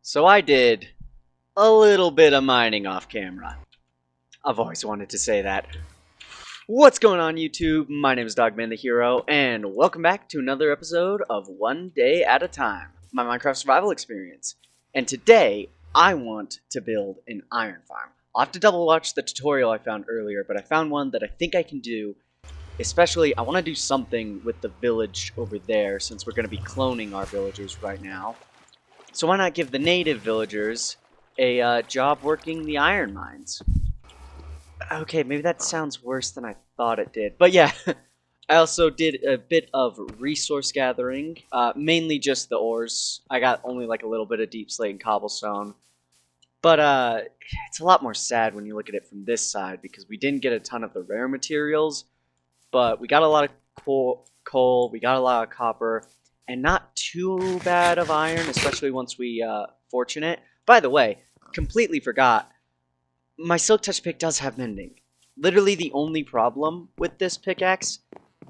So I did a little bit of mining off camera. I've always wanted to say that. What's going on, YouTube? My name is Dogman the Hero, and welcome back to another episode of One Day at a Time, my Minecraft survival experience. And today, I want to build an iron farm. I'll have to double watch the tutorial I found earlier, but I found one that I think I can do. Especially, I want to do something with the village over there, since we're going to be cloning our villagers right now. So why not give the native villagers a job working the iron mines? Okay, maybe that sounds worse than I thought it did. But yeah, I also did a bit of resource gathering, mainly just the ores. I got only like a little bit of deep slate and cobblestone. But it's a lot more sad when you look at it from this side, because we didn't get a ton of the rare materials, but we got a lot of coal, we got a lot of copper, and not too bad of iron, especially once we fortune it. By the way, completely forgot, my Silk Touch pick does have mending. Literally the only problem with this pickaxe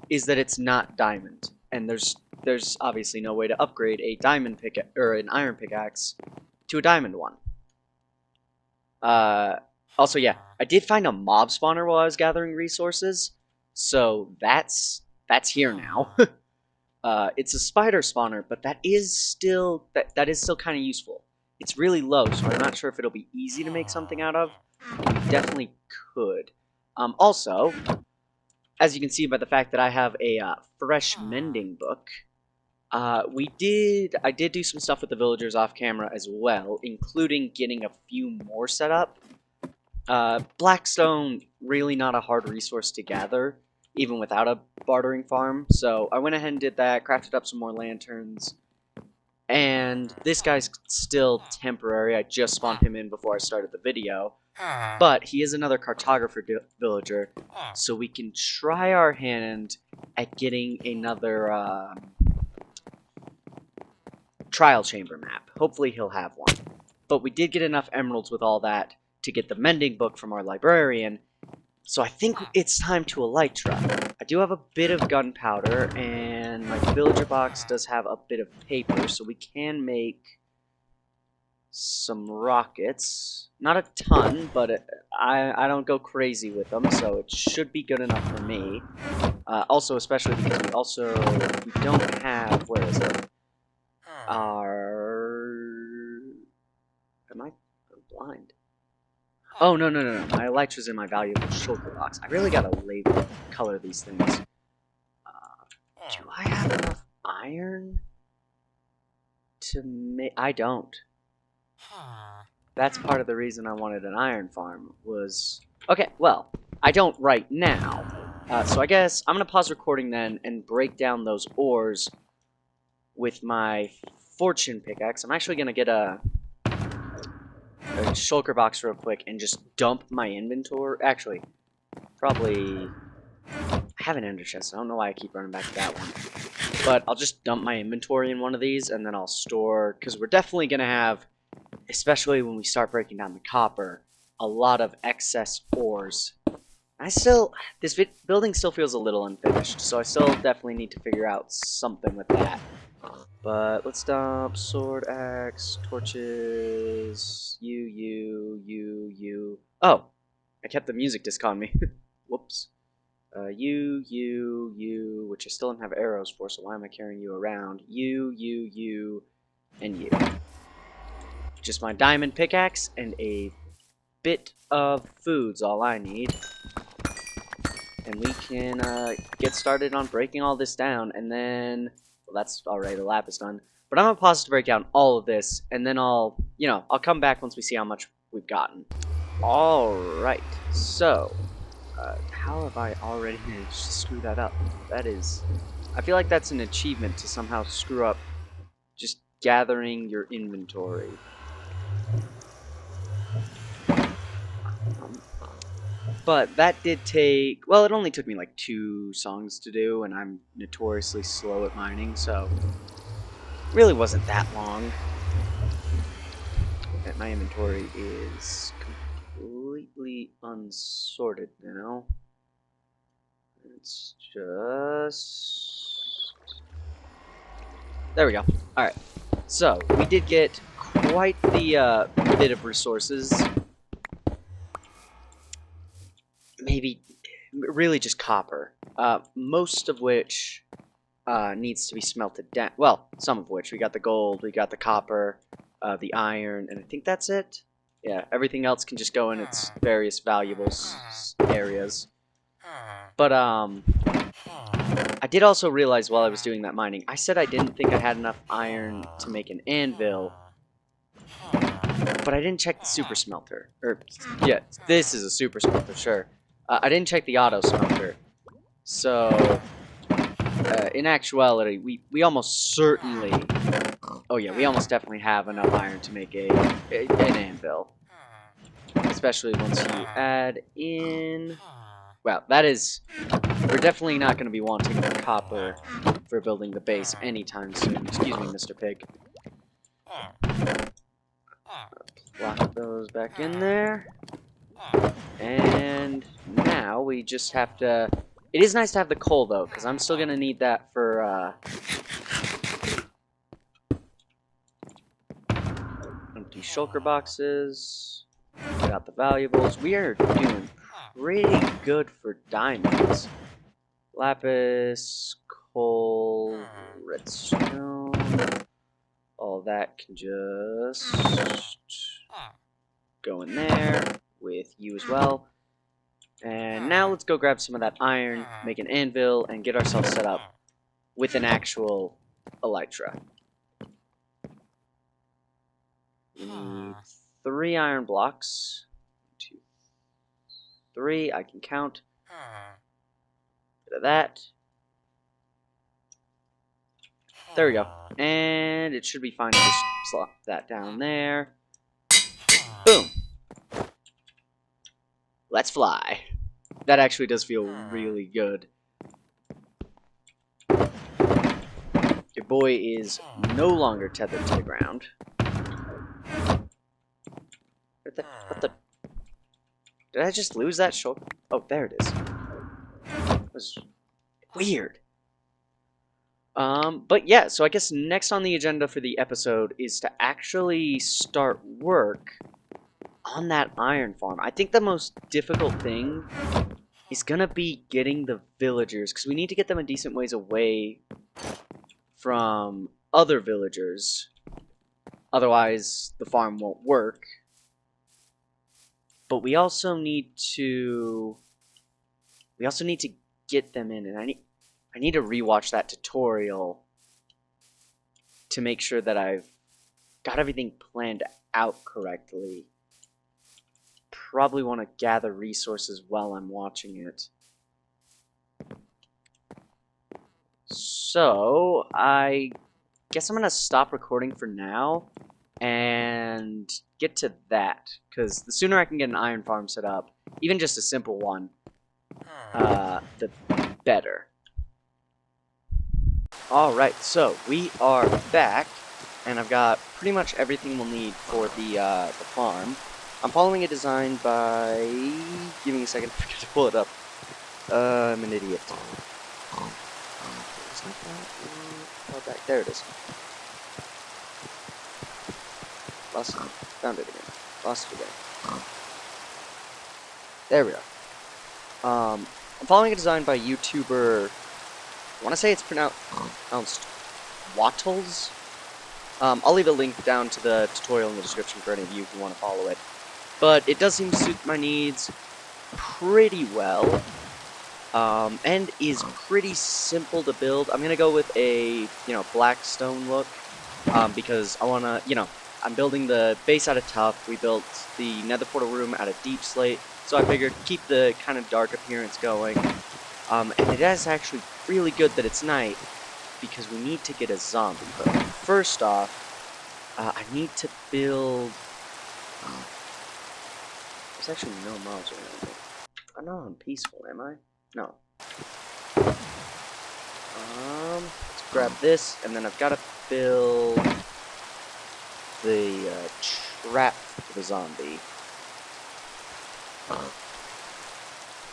is that it's not diamond, and there's obviously no way to upgrade a diamond pick or an iron pickaxe to a diamond one. Also, yeah, I did find a mob spawner while I was gathering resources, so that's here now. It's a spider spawner, but that is still kind of useful. It's really low, so I'm not sure if it'll be easy to make something out of. We definitely could. Also, as you can see by the fact that I have a fresh mending book, I did do some stuff with the villagers off camera as well, including getting a few more set up. Blackstone, really not a hard resource to gather, even without a bartering farm, so I went ahead and did that, crafted up some more lanterns, and this guy's still temporary. I just spawned him in before I started the video, but he is another cartographer villager, so we can try our hand at getting another trial chamber map. Hopefully he'll have one. But we did get enough emeralds with all that to get the mending book from our librarian, so I think it's time to elytra. I do have a bit of gunpowder, and my villager box does have a bit of paper, so we can make some rockets. Not a ton, but I don't go crazy with them, so it should be good enough for me. Also, especially because we don't have, where is it? I'm blind. Oh, no. My elytra's in my valuable shulker box. I really gotta color these things. Do I have enough iron to make... I don't. That's part of the reason I wanted an iron farm, was... Okay, well, I don't right now. So I guess I'm gonna pause recording then and break down those ores with my fortune pickaxe. I'm actually gonna get a shulker box real quick and just dump my inventory. Actually, probably... I have an ender chest. I don't know why I keep running back to that one. But I'll just dump my inventory in one of these, and then I'll store... Because we're definitely going to have, especially when we start breaking down the copper, a lot of excess ores. This building still feels a little unfinished, so I still definitely need to figure out something with that. But let's dump sword, axe, torches, you. Oh, I kept the music disc on me. Whoops. You, which I still don't have arrows for, so why am I carrying you around? You, and you. Just my diamond pickaxe and a bit of food's all I need. And we can get started on breaking all this down, and then... Well, that's already, the lap is done. But I'm going to pause to break down all of this, and then I'll come back once we see how much we've gotten. Alright, so... how have I already managed to screw that up? That is... I feel like that's an achievement to somehow screw up just gathering your inventory. But that did take... Well, it only took me like 2 songs to do, and I'm notoriously slow at mining, so... It really wasn't that long. Okay, my inventory is completely unsorted now. It's just... There we go. Alright. So, we did get quite the bit of resources. Maybe, really just copper. Most of which needs to be smelted down. Well, some of which. We got the gold, we got the copper, the iron, and I think that's it. Yeah, everything else can just go in its various valuable areas. But, I did also realize while I was doing that mining, I said I didn't think I had enough iron to make an anvil, but I didn't check the super smelter. Yeah, this is a super smelter, sure. I didn't check the auto smelter. So, in actuality, we almost certainly... Oh yeah, we almost definitely have enough iron to make an anvil. Especially once you add in... Well, that is... We're definitely not going to be wanting the copper for building the base anytime soon. Excuse me, Mr. Pig. Plop those back in there. And now we just have to... It is nice to have the coal, though, because I'm still going to need that for... empty shulker boxes. Got the valuables. We are doing pretty good for diamonds. Lapis, coal, redstone. All that can just go in there with you as well. And now let's go grab some of that iron, make an anvil, and get ourselves set up with an actual elytra. We need 3 iron blocks. 1, 2, 3. I can count. Bit of that. There we go. And it should be fine to just slot that down there. Boom. Let's fly. That actually does feel really good. Your boy is no longer tethered to the ground. What the? Did I just lose that shoulder? Oh, there it is. That was weird. But yeah, so I guess next on the agenda for the episode is to actually start work on that iron farm. I think the most difficult thing is gonna be getting the villagers, because we need to get them a decent ways away from other villagers. Otherwise, the farm won't work. But we also need to get them in, and I need to rewatch that tutorial to make sure that I've got everything planned out correctly. Probably want to gather resources while I'm watching it. So, I guess I'm going to stop recording for now and get to that, because the sooner I can get an iron farm set up, even just a simple one, the better. Alright, so we are back, and I've got pretty much everything we'll need for the farm. I'm following a design by... Give me a second, I forgot to pull it up. I'm an idiot. It's not that back. There it is. Lost it. Found it again. Lost it again. There we are. I'm following a design by YouTuber... I want to say it's pronounced Wattles. I'll leave a link down to the tutorial in the description for any of you who want to follow it. But it does seem to suit my needs pretty well. And is pretty simple to build. I'm going to go with a, black stone look. Because I want to, I'm building the base out of tuff. We built the nether portal room out of deep slate. So I figured keep the kind of dark appearance going. And it is actually really good that it's night, because we need to get a zombie. But first off, I need to build... there's actually no mobs around here. I'm not on peaceful, am I? No. Let's grab this, and then I've got to build the trap for the zombie.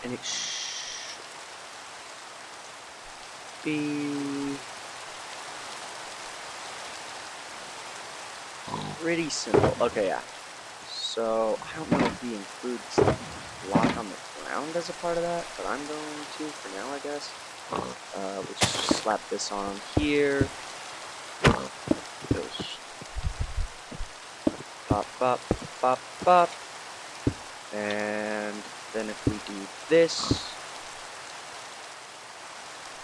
And it be... pretty simple. Okay, yeah. So, I don't know if he includes the block on the ground as a part of that, but I'm going to for now, I guess. We'll just slap this on here. Goes pop, pop, pop, pop. And then if we do this,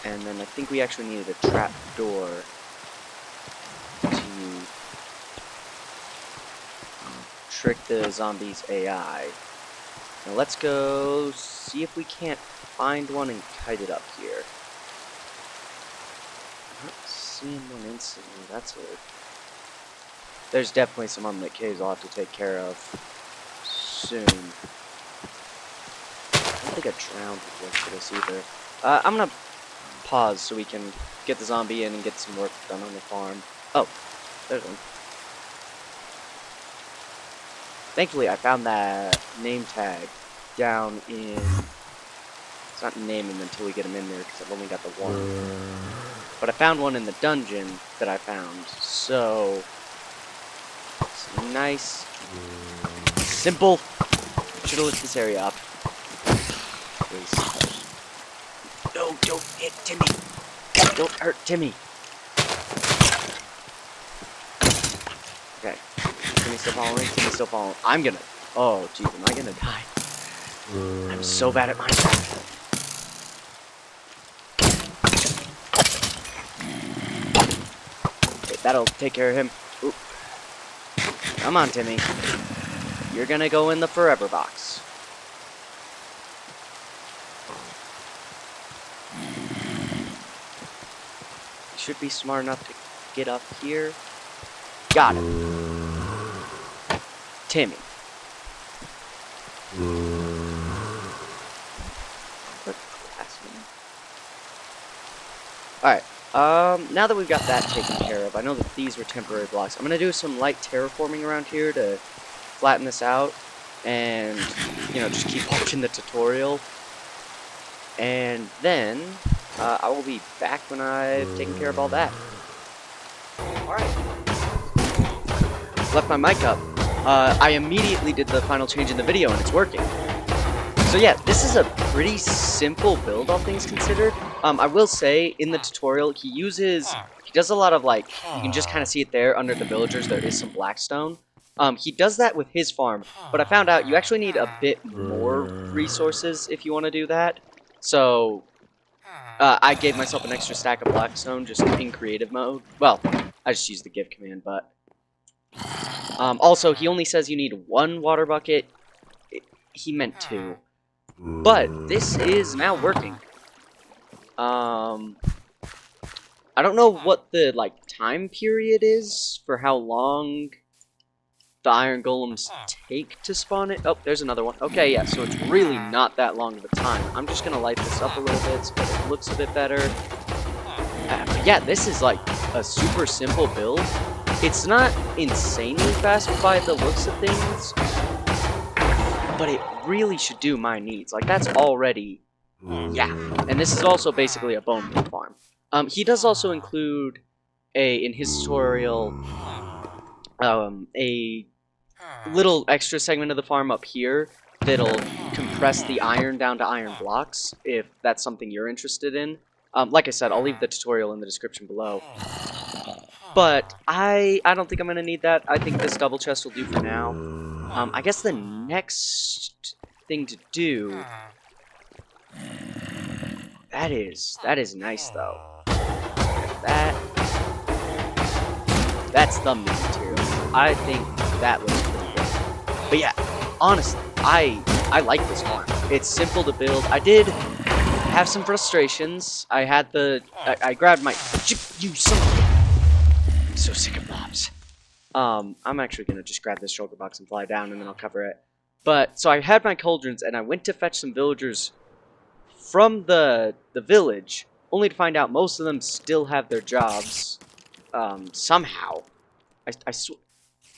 and then I think we actually needed a trap door to trick the zombies AI. Now let's go see if we can't find one and kite it up here. I'm not seeing one instantly, that's weird. There's definitely some unlit caves I'll have to take care of soon. I don't think a drowned would work for this either. I'm gonna pause so we can get the zombie in and get some work done on the farm. Oh, there's one. Thankfully, I found that name tag down in... It's not name him until we get him in there, because I've only got the one. But I found one in the dungeon that I found, so... It's nice. Simple. Should've lit this area up. No, don't hit Timmy. Don't hurt Timmy. Okay. Timmy's still following. Timmy's still following. I'm gonna... Oh, jeez, am I gonna die? I'm so bad at Minecraft. Okay, that'll take care of him. Ooh. Come on, Timmy. You're gonna go in the forever box. You should be smart enough to get up here. Got him. Timmy. Alright, now that we've got that taken care of, I know that these were temporary blocks. I'm gonna do some light terraforming around here to flatten this out, and, you know, just keep watching the tutorial. And then, I will be back when I've taken care of all that. Alright. Left my mic up. I immediately did the final change in the video, and it's working. So yeah, this is a pretty simple build, all things considered. I will say, in the tutorial, he does a lot of, like, you can just kind of see it there, under the villagers, there is some blackstone. He does that with his farm, but I found out you actually need a bit more resources if you want to do that. So, I gave myself an extra stack of blackstone just in creative mode. Well, I just used the give command, but... also, he only says you need 1 water bucket. He meant 2. But this is now working. I don't know what the, like, time period is for how long the iron golems take to spawn it. Oh, there's another one. Okay, yeah, so it's really not that long of a time. I'm just gonna light this up a little bit so that it looks a bit better. But yeah, this is, like, a super simple build. It's not insanely fast by the looks of things, but it really should do my needs. Like, that's already... Yeah. And this is also basically a bone meal farm. He does also include in his tutorial, a little extra segment of the farm up here that'll compress the iron down to iron blocks, if that's something you're interested in. Like I said, I'll leave the tutorial in the description below. But I don't think I'm going to need that. I think this double chest will do for now. I guess the next thing to do... That is nice, though. That's thumbnail material. I think that looks pretty good. But yeah, honestly, I like this farm. It's simple to build. I did have some frustrations. I grabbed my... You son of a... I'm so sick of mobs. I'm actually gonna just grab this shulker box and fly down, and then I'll cover it. But, so I had my cauldrons, and I went to fetch some villagers from the village, only to find out most of them still have their jobs, somehow.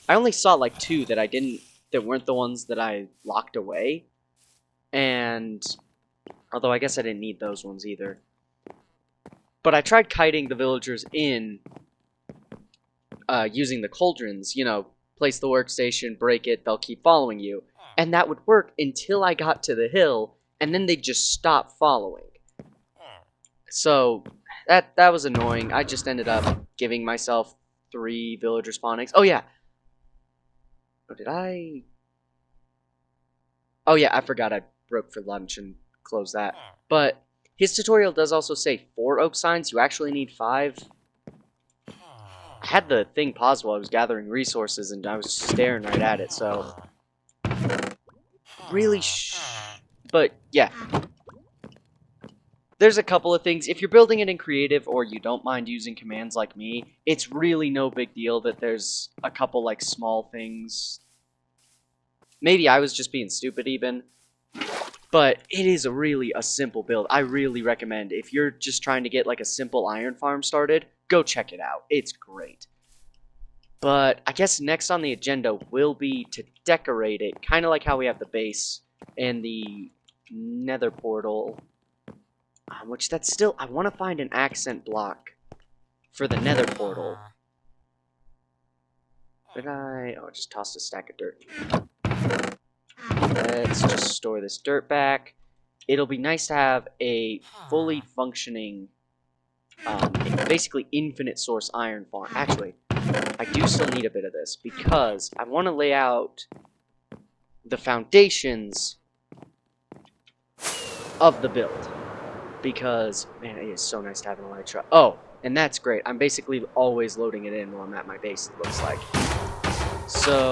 I only saw, like, 2 that weren't the ones that I locked away, and, although I guess I didn't need those ones either. But I tried kiting the villagers in, using the cauldrons, you know, place the workstation, break it, they'll keep following you. And that would work until I got to the hill, and then they'd just stop following. So, that was annoying. I just ended up giving myself 3 villager spawnings. Oh, yeah. Oh, did I? Oh, yeah, I forgot I broke for lunch and closed that. But his tutorial does also say 4 oak signs. You actually need 5. I had the thing paused while I was gathering resources, and I was staring right at it, so... Really But, yeah. There's a couple of things. If you're building it in creative, or you don't mind using commands like me, it's really no big deal that there's a couple, like, small things. Maybe I was just being stupid, even. But it is really a simple build. I really recommend, if you're just trying to get, like, a simple iron farm started, go check it out. It's great. But I guess next on the agenda will be to decorate it, kind of like how we have the base and the nether portal. Which that's still... I want to find an accent block for the nether portal. Did I... Oh, I just tossed a stack of dirt. Let's just store this dirt back. It'll be nice to have a fully functioning, basically infinite source iron farm. Actually, I do still need a bit of this because I want to lay out the foundations of the build. Because, man, it is so nice to have an elytra. Oh, and that's great. I'm basically always loading it in while I'm at my base, it looks like. So,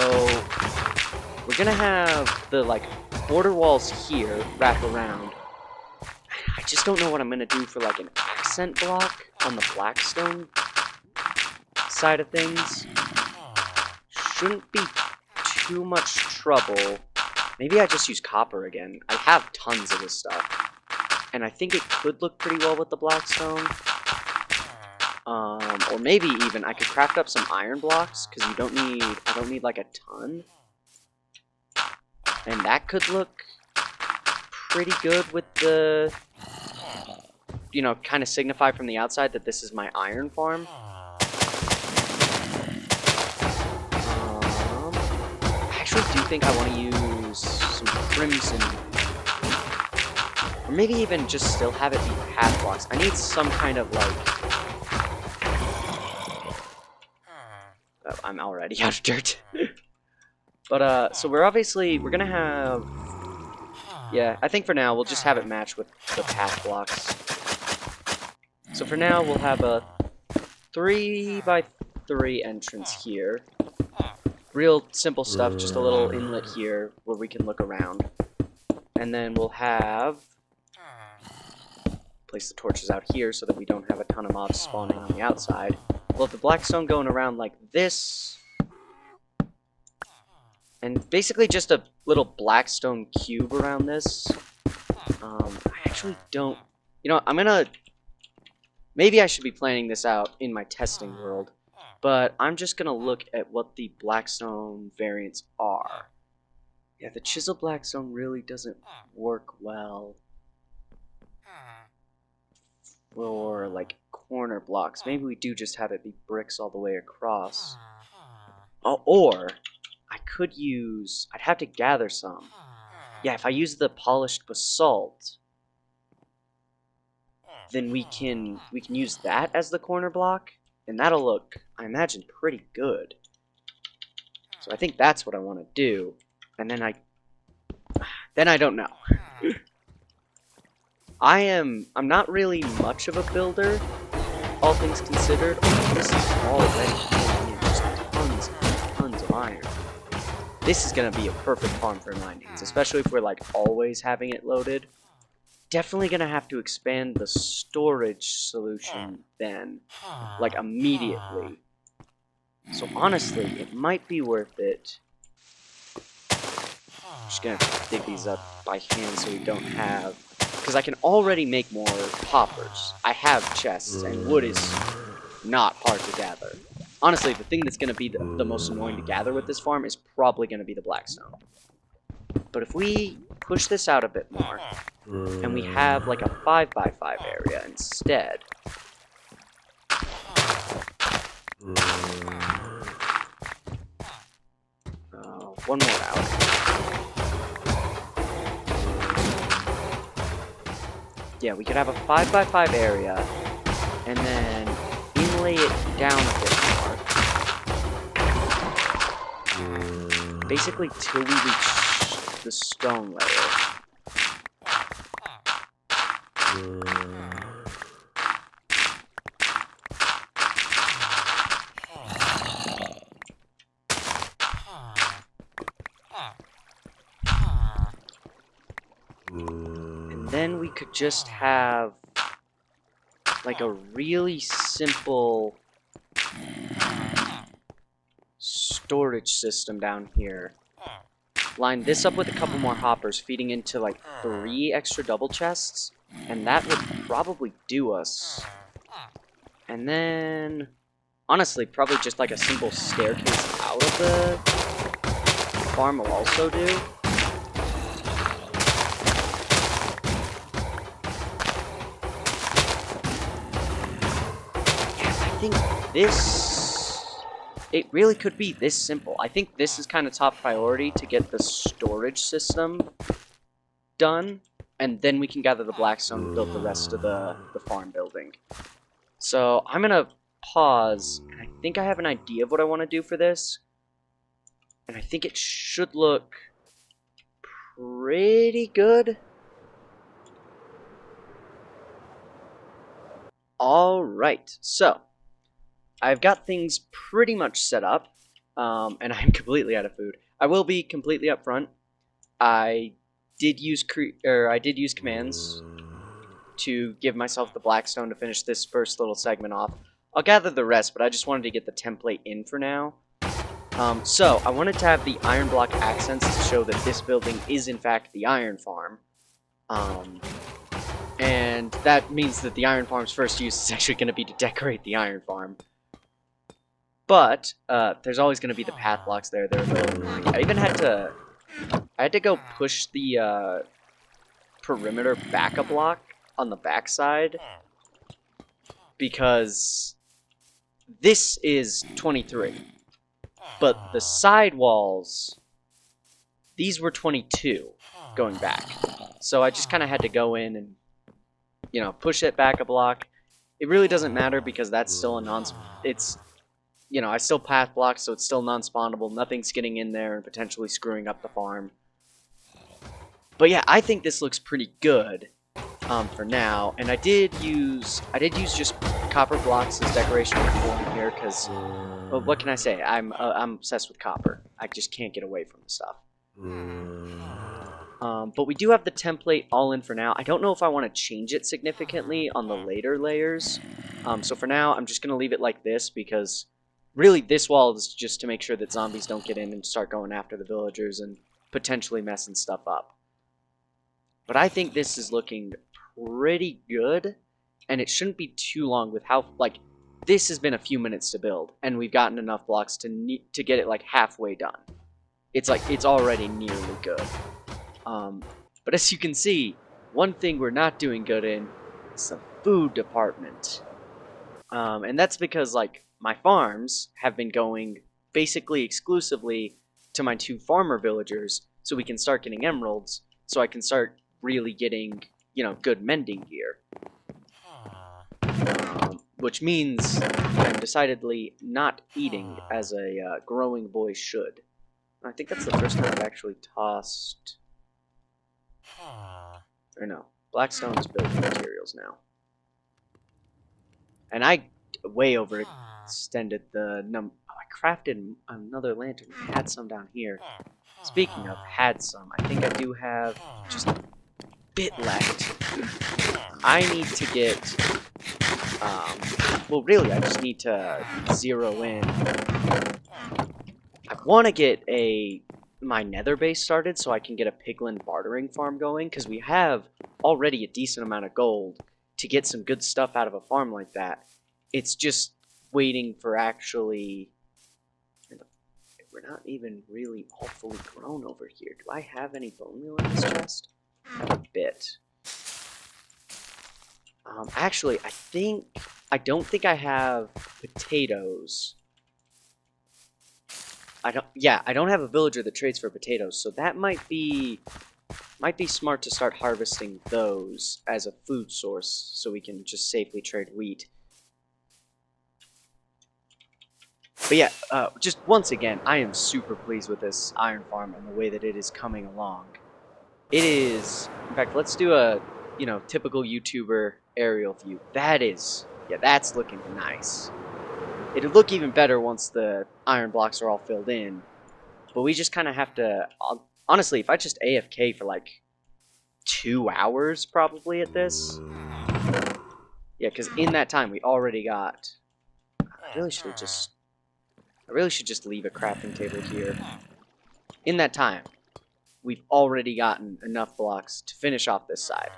we're gonna have the, like, border walls here wrap around. I just don't know what I'm gonna do for, like, an accent block on the blackstone side of things. Shouldn't be too much trouble. Maybe I just use copper again. I have tons of this stuff. And I think it could look pretty well with the blackstone. Or maybe even I could craft up some iron blocks, because I don't need like a ton. And that could look pretty good with the, you know, kind of signify from the outside that this is my iron farm. I actually do think I want to use some crimson. Or maybe even just still have it be path blocks. I need some kind of, like... Oh, I'm already out of dirt. But, so we're gonna have... Yeah, I think for now, we'll just have it match with the path blocks. So for now, we'll have a 3x3 entrance here. Real simple stuff, just a little inlet here where we can look around. And then we'll have... place the torches out here so that we don't have a ton of mobs spawning on the outside. We'll have the blackstone going around like this. And basically just a little blackstone cube around this. I actually don't... You know, I'm gonna... Maybe I should be planning this out in my testing world. But I'm just gonna look at what the blackstone variants are. Yeah, the chisel blackstone really doesn't work well. Or like corner blocks. Maybe we do just have it be bricks all the way across. Oh, or I could use... I'd have to gather some. Yeah, if I use the polished basalt, then we can use that as the corner block, and that'll look, I imagine, pretty good. So I think that's what I want to do. And then I don't know. I'm not really much of a builder, all things considered. Oh, this is already in just tons of iron. This is gonna be a perfect farm for mining, especially if we're like always having it loaded. Definitely gonna have to expand the storage solution then, like immediately. So honestly, it might be worth it. I'm just gonna dig these up by hand so we don't have... Because I can already make more poppers. I have chests, and wood is not hard to gather. Honestly, the thing that's going to be the most annoying to gather with this farm is probably going to be the blackstone. But if we push this out a bit more, and we have like a 5x5 area instead... one more out. Yeah, we could have a 5x5 area, and then inlay it down a bit more. Basically, till we reach the stone layer. And then we could just have like a really simple storage system down here. Line this up with a couple more hoppers, feeding into like 3 extra double chests, and that would probably do us. And then, honestly, probably just like a simple staircase out of the farm will also do. I think it really could be this simple. I think this is kind of top priority to get the storage system done, and then we can gather the blackstone and build the rest of the farm building. So I'm going to pause, and I think I have an idea of what I want to do for this, and I think it should look pretty good. Alright, so I've got things pretty much set up, and I'm completely out of food. I will be completely upfront. I did use commands to give myself the blackstone to finish this first little segment off. I'll gather the rest, but I just wanted to get the template in for now. So I wanted to have the iron block accents to show that this building is in fact the iron farm. And that means that the iron farm's first use is actually going to be to decorate the iron farm. But there's always going to be the path blocks there. They're a little annoying. I even had to go push the perimeter back a block on the backside because this is 23, but the side walls, these were 22 going back. So I just kind of had to go in and, you know, push it back a block. It really doesn't matter because that's still a you know, I still path block, so it's still non-spawnable. Nothing's getting in there and potentially screwing up the farm. But yeah, I think this looks pretty good for now. And I did use just copper blocks as decoration in here because, well, what can I say? I'm obsessed with copper. I just can't get away from the stuff. But we do have the template all in for now. I don't know if I want to change it significantly on the later layers. So for now, I'm just going to leave it like this because really this wall is just to make sure that zombies don't get in and start going after the villagers and potentially messing stuff up. But I think this is looking pretty good, and it shouldn't be too long with how, like, this has been a few minutes to build, and we've gotten enough blocks to get it, like, halfway done. It's like, it's already nearly good. But as you can see, one thing we're not doing good in is the food department. And that's because, like, my farms have been going basically exclusively to my 2 farmer villagers so we can start getting emeralds, so I can start really getting, you know, good mending gear. Which means I'm decidedly not eating as a growing boy should. I think that's the first time I've actually tossed... Or no, Blackstone's building materials now. And I way overextended the Oh, I crafted another lantern. I had some down here. Speaking of had some, I think I do have just a bit left. I need to get... well, really, I just need to zero in. I want to get my nether base started so I can get a piglin bartering farm going, because we have already a decent amount of gold to get some good stuff out of a farm like that. It's just waiting for actually... We're not even really all fully grown over here. Do I have any bone meal in this chest? I have a bit. Actually, I don't think I have potatoes. I don't have a villager that trades for potatoes, so that might be smart to start harvesting those as a food source so we can just safely trade wheat. But yeah, just once again, I am super pleased with this iron farm and the way that it is coming along. It is, in fact, let's do a, typical YouTuber aerial view. That's looking nice. It'll look even better once the iron blocks are all filled in. But we just kind of have to, honestly, if I just AFK for like 2 hours probably at this. Yeah, because in that time we already got, I really should just leave a crafting table here. In that time, we've already gotten enough blocks to finish off this side.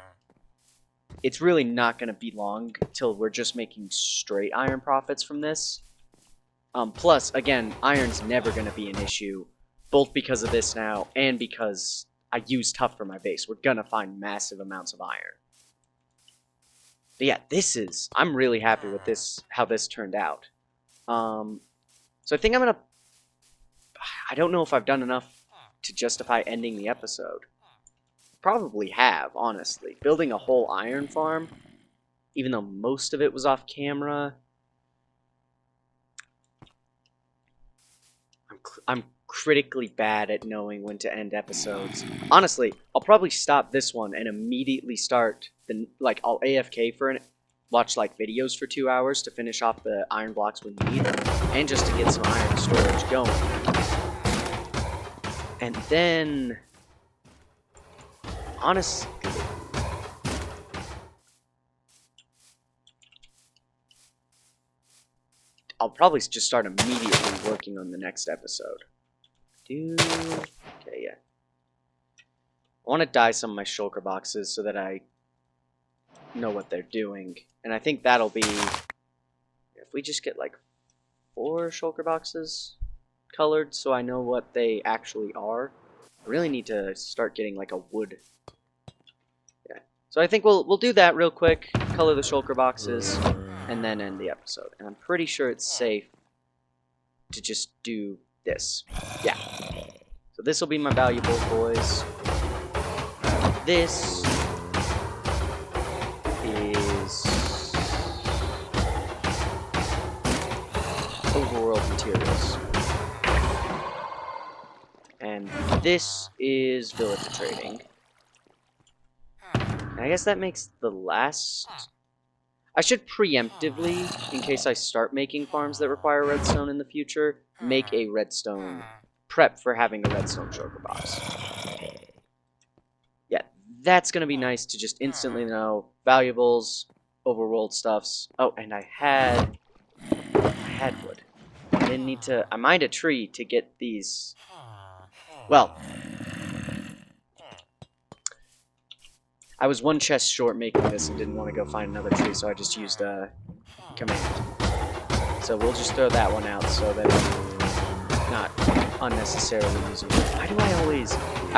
It's really not going to be long till we're just making straight iron profits from this. Plus, again, iron's never going to be an issue, both because of this now and because I use Tough for my base. We're going to find massive amounts of iron. But yeah, I'm really happy with this, how this turned out. So I think I don't know if I've done enough to justify ending the episode. Probably have, honestly. Building a whole iron farm, even though most of it was off camera. I'm critically bad at knowing when to end episodes. Honestly, I'll probably stop this one and immediately start I'll AFK watch videos for 2 hours to finish off the iron blocks we need, and just to get some iron storage going. And then, honestly, I'll probably just start immediately working on the next episode. Okay, yeah. I want to dye some of my shulker boxes so that I know what they're doing. And I think that'll be, if we just get 4 shulker boxes colored so I know what they actually are. I really need to start getting a wood. Yeah. So I think we'll do that real quick, color the shulker boxes, and then end the episode. And I'm pretty sure it's safe to just do this. Yeah. So this will be my valuables, boys. This is overworld materials. And this is villager trading. And I guess that makes the last... I should preemptively, in case I start making farms that require redstone in the future, make a redstone prep for having a redstone shulker box. Yeah, that's going to be nice to just instantly know valuables, overworld stuffs. Oh, and I had wood. I didn't need to... I mined a tree to get these... Well, I was 1 chest short making this and didn't want to go find another tree, so I just used a command. So we'll just throw that one out so that I'm not unnecessarily using it. Why do I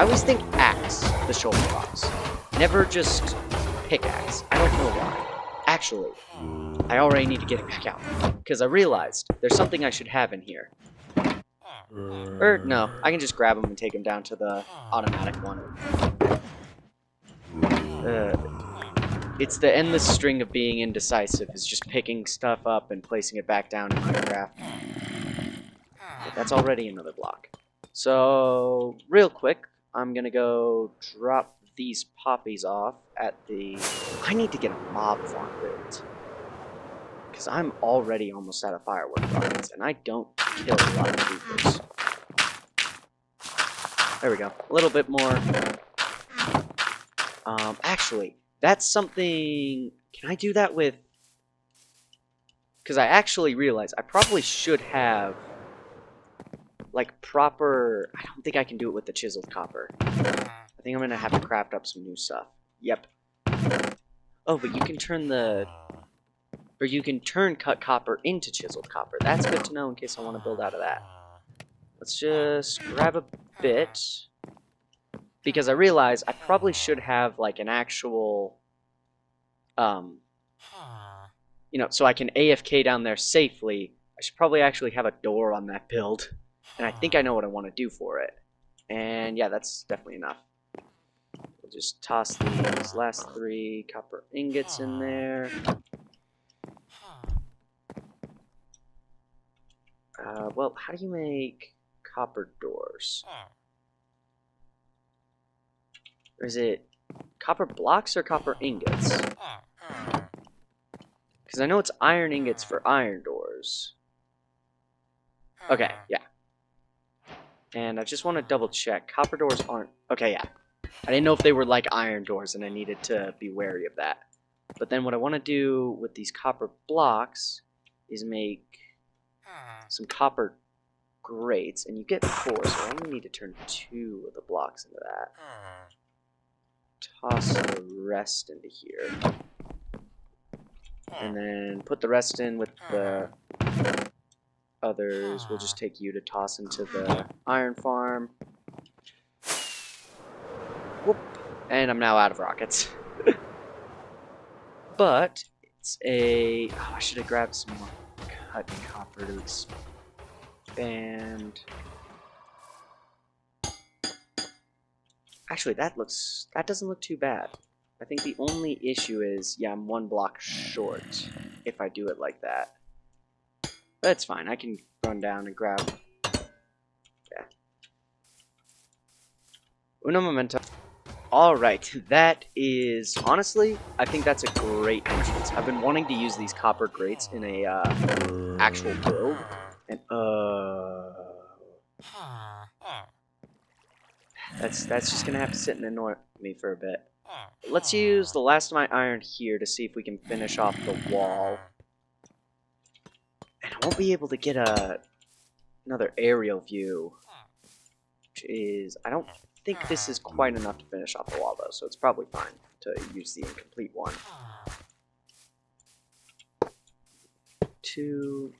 always think axe, the shoulder box. Never just pickaxe. I don't know why. Actually, I already need to get it back out, because I realized there's something I should have in here. No, I can just grab them and take them down to the automatic one. It's the endless string of being indecisive, is just picking stuff up and placing it back down in Minecraft. Okay, that's already another block. So, real quick, I'm gonna go drop these poppies off at the... I need to get a mob farm built, because I'm already almost out of firework rockets, and I don't kill a lot of creepers. There we go. A little bit more. Actually, that's something... Can I do that with... Because I actually realized I probably should have, proper... I don't think I can do it with the chiseled copper. I think I'm going to have to craft up some new stuff. Yep. Oh, but you can turn you can turn cut copper into chiseled copper. That's good to know in case I want to build out of that. Let's just grab a bit, because I realize I probably should have, an actual, so I can AFK down there safely. I should probably actually have a door on that build. And I think I know what I want to do for it. And yeah, that's definitely enough. We'll just toss these last 3 copper ingots in there. Well, how do you make copper doors? Or is it copper blocks or copper ingots? Because I know it's iron ingots for iron doors. Okay, yeah. And I just want to double check. Copper doors aren't... Okay, yeah. I didn't know if they were like iron doors, and I needed to be wary of that. But then what I want to do with these copper blocks is make some copper grates. And you get 4, so I only need to turn 2 of the blocks into that. Toss the rest into here. And then put the rest in with the others. We'll just take you to toss into the iron farm. Whoop. And I'm now out of rockets. But it's a... Oh, I should have grabbed some more cut copper to expand. Actually, that doesn't look too bad. I think the only issue is, yeah, I'm 1 block short if I do it like that. But it's fine. I can run down and grab. Yeah. Uno momento. Alright, that is, honestly, I think that's a great entrance. I've been wanting to use these copper grates in a actual build, and that's just gonna have to sit and annoy me for a bit. Let's use the last of my iron here to see if we can finish off the wall. And I won't be able to get another aerial view, which is, I don't think this is quite enough to finish off the wall though, so it's probably fine to use the incomplete one. 2,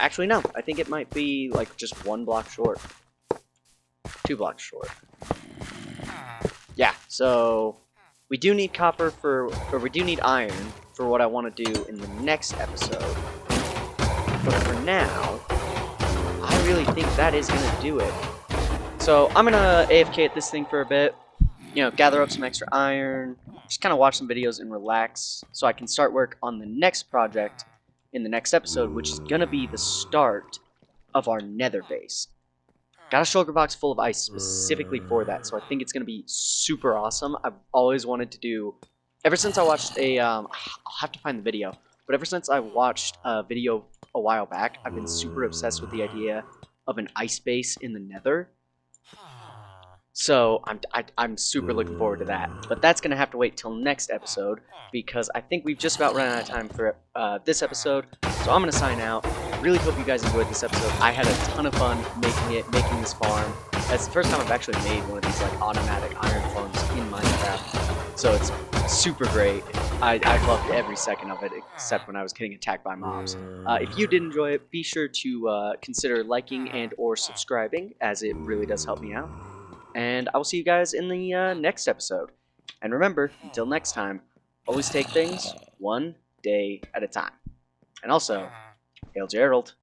actually no, I think it might be like just 1 block short. 2 blocks short. Yeah, so we do need copper or we do need iron for what I want to do in the next episode. But for now, I really think that is going to do it. So I'm going to AFK at this thing for a bit, you know, gather up some extra iron, just kind of watch some videos and relax so I can start work on the next project in the next episode, which is going to be the start of our nether base. Got a shulker box full of ice specifically for that, so I think it's going to be super awesome. I've always wanted to do, ever since I watched I'll have to find the video, but ever since I watched a video a while back, I've been super obsessed with the idea of an ice base in the nether. So I'm super looking forward to that. But that's going to have to wait till next episode, because I think we've just about run out of time for this episode. So I'm going to sign out. Really hope you guys enjoyed this episode. I had a ton of fun making this farm. That's the first time I've actually made one of these like automatic iron farms in Minecraft. So it's super great. I loved every second of it, except when I was getting attacked by mobs. If you did enjoy it, be sure to consider liking and or subscribing, as it really does help me out. And I will see you guys in the next episode. And remember, until next time, always take things one day at a time. And also, Hail Gerald.